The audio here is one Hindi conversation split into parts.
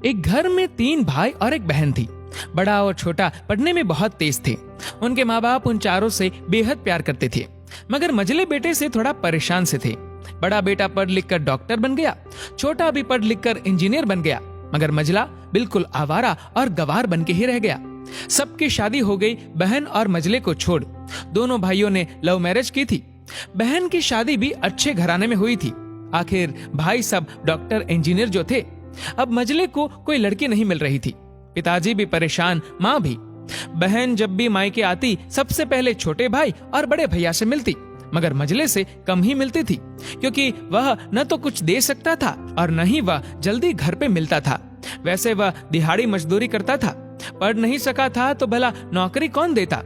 एक घर में 3 भाई और एक बहन थी। बड़ा और छोटा पढ़ने में बहुत तेज थे। उनके माँ बाप उन चारों से बेहद प्यार करते थे, मगर मझले बेटे से थोड़ा परेशान से थे। बड़ा बेटा पढ़ लिख कर डॉक्टर बन गया, छोटा भी पढ़ लिख कर इंजीनियर बन गया, मगर मझला बिल्कुल आवारा और गवार बन के ही रह गया। सबकी शादी हो गई बहन और मझले को छोड़। दोनों भाइयों ने लव मैरिज की थी। बहन की शादी भी अच्छे घराने में हुई थी। आखिर भाई सब डॉक्टर इंजीनियर जो थे। अब मझले को कोई लड़की नहीं मिल रही थी। पिताजी भी परेशान, माँ भी। बहन जब भी मायके आती सबसे पहले छोटे भाई और बड़े भैया से मिलती, मगर मझले से कम ही मिलती थी, क्योंकि वह न तो कुछ दे सकता था और न ही वह जल्दी घर पे मिलता था। वैसे वह दिहाड़ी मजदूरी करता था, पढ़ नहीं सका था तो भला नौकरी कौन देता।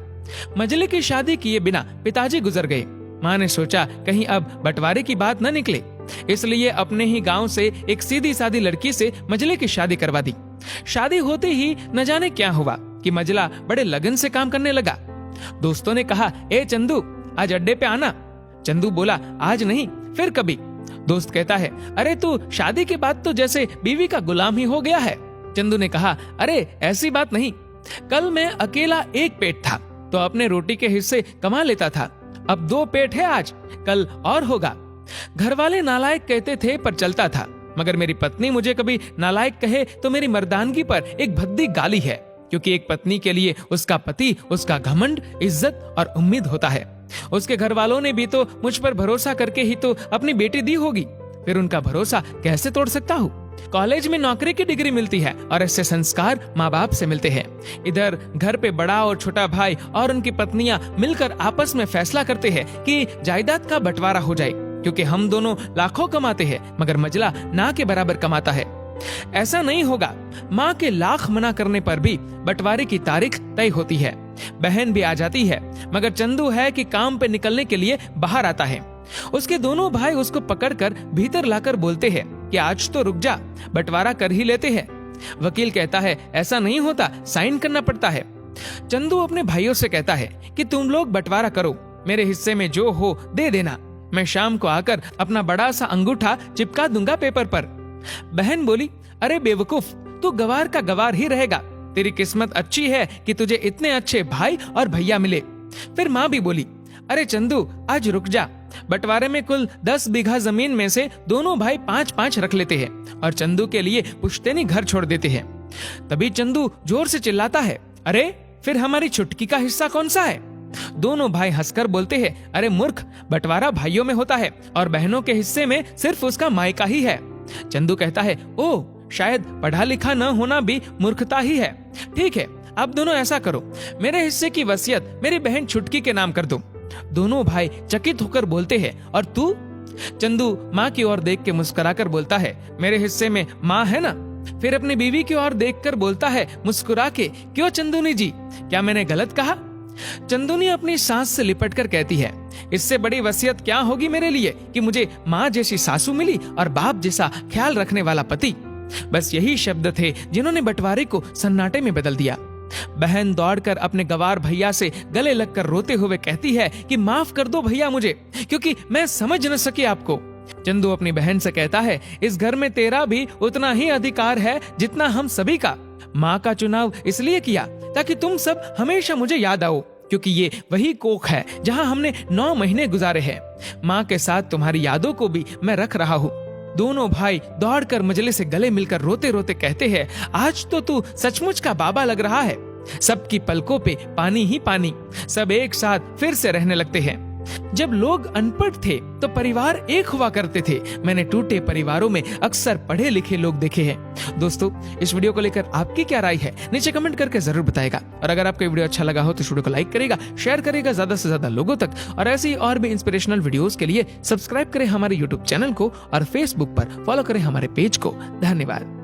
मझले की शादी किए बिना पिताजी गुजर गए। माँ ने सोचा कहीं अब बंटवारे की बात न निकले, इसलिए अपने ही गांव से एक सीधी सादी लड़की से मझले की शादी करवा दी। शादी होते ही न जाने क्या हुआ कि मझला बड़े लगन से काम करने लगा। दोस्तों ने कहा, ए चंदू आज अड्डे पे आना। चंदू बोला, आज नहीं फिर कभी। दोस्त कहता है, अरे तू शादी के बाद तो जैसे बीवी का गुलाम ही हो गया है। चंदू ने कहा, अरे ऐसी बात नहीं, कल मैं अकेला एक पेट था तो अपने रोटी के हिस्से कमा लेता था, अब 2 पेट है आज, कल और होगा। घर वाले नालायक कहते थे पर चलता था, मगर मेरी पत्नी मुझे कभी नालायक कहे तो मेरी मर्दानगी पर एक भद्दी गाली है, क्योंकि एक पत्नी के लिए उसका पति उसका घमंड, इज्जत और उम्मीद होता है। उसके घर वालों ने भी तो मुझ पर भरोसा करके ही तो अपनी बेटी दी होगी, फिर उनका भरोसा कैसे तोड़ सकता हूँ। कॉलेज में नौकरी की डिग्री मिलती है और ऐसे संस्कार माँ बाप से मिलते हैं। इधर घर पे बड़ा और छोटा भाई और उनकी पत्नियां मिलकर आपस में फैसला करते हैं कि जायदाद का बंटवारा हो जाए, क्योंकि हम दोनों लाखों कमाते हैं मगर मझला ना के बराबर कमाता है। ऐसा नहीं होगा। माँ के लाख मना करने पर भी बंटवारे की तारीख तय होती है। बहन भी आ जाती है, मगर चंदू है कि काम पे निकलने के लिए बाहर आता है। उसके दोनों भाई उसको पकड़कर भीतर लाकर बोलते हैं कि आज तो रुक जा, बंटवारा कर ही लेते हैं। वकील कहता है, ऐसा नहीं होता, साइन करना पड़ता है। चंदू अपने भाइयों से कहता है कि तुम लोग बंटवारा करो, मेरे हिस्से में जो हो दे देना, मैं शाम को आकर अपना बड़ा सा अंगूठा चिपका दूंगा पेपर पर। बहन बोली, अरे बेवकूफ, तू गवार का गवार ही रहेगा, तेरी किस्मत अच्छी है कि तुझे इतने अच्छे भाई और भैया मिले। फिर माँ भी बोली, अरे चंदू आज रुक जा, बंटवारे में कुल 10 बीघा जमीन में से दोनों भाई 5-5 रख लेते हैं और चंदू के लिए पुश्तैनी घर छोड़ देते हैं। तभी चंदू जोर से चिल्लाता है, अरे फिर हमारी छुटकी का हिस्सा कौन सा है। दोनों भाई हंसकर बोलते हैं, अरे मूर्ख, बंटवारा भाइयों में होता है और बहनों के हिस्से में सिर्फ उसका मायका ही है। चंदू कहता है, ओ शायद पढ़ा लिखा न होना भी मूर्खता ही है। ठीक है, अब दोनों ऐसा करो, मेरे हिस्से की वसीयत मेरी बहन छुटकी के नाम कर दो। दोनों भाई चकित होकर बोलते हैं, और तू? चंदू माँ की ओर देख के मुस्कुराकर बोलता है, मेरे हिस्से में माँ है ना। फिर अपनी बीवी की ओर देखकर बोलता है मुस्कुरा के, क्यों चंदूनी जी, क्या मैंने गलत कहा? चंदूनी अपनी सास से लिपट कर कहती है, इससे बड़ी वसीयत क्या होगी मेरे लिए कि मुझे माँ जैसी सासू मिली और बाप जैसा ख्याल रखने वाला पति। बस यही शब्द थे जिन्होंने बंटवारे को सन्नाटे में बदल दिया। बहन दौड़कर अपने गवार भैया से गले लगकर रोते हुए कहती है कि माफ कर दो भैया मुझे, क्योंकि मैं समझ न सकी आपको। चंदू अपनी बहन से कहता है, इस घर में तेरा भी उतना ही अधिकार है जितना हम सभी का। माँ का चुनाव इसलिए किया ताकि तुम सब हमेशा मुझे याद आओ, क्योंकि ये वही कोख है जहाँ हमने 9 महीने गुजारे हैं। माँ के साथ तुम्हारी यादों को भी मैं रख रहा हूँ। दोनों भाई दौड़कर मजले से गले मिलकर रोते रोते कहते हैं, आज तो तू सचमुच का बाबा लग रहा है। सबकी पलकों पे पानी ही पानी। सब एक साथ फिर से रहने लगते हैं। जब लोग अनपढ़ थे तो परिवार एक हुआ करते थे। मैंने टूटे परिवारों में अक्सर पढ़े लिखे लोग देखे हैं। दोस्तों, इस वीडियो को लेकर आपकी क्या राय है नीचे कमेंट करके जरूर बताएगा। और अगर आपको वीडियो अच्छा लगा हो तो इस वीडियो को लाइक करेगा, शेयर करेगा ज्यादा से ज्यादा लोगों तक। और ऐसी और भी इंस्पिरेशनल वीडियोस के लिए सब्सक्राइब करें हमारे यूट्यूब चैनल को और फेसबुक पर फॉलो करें हमारे पेज को। धन्यवाद।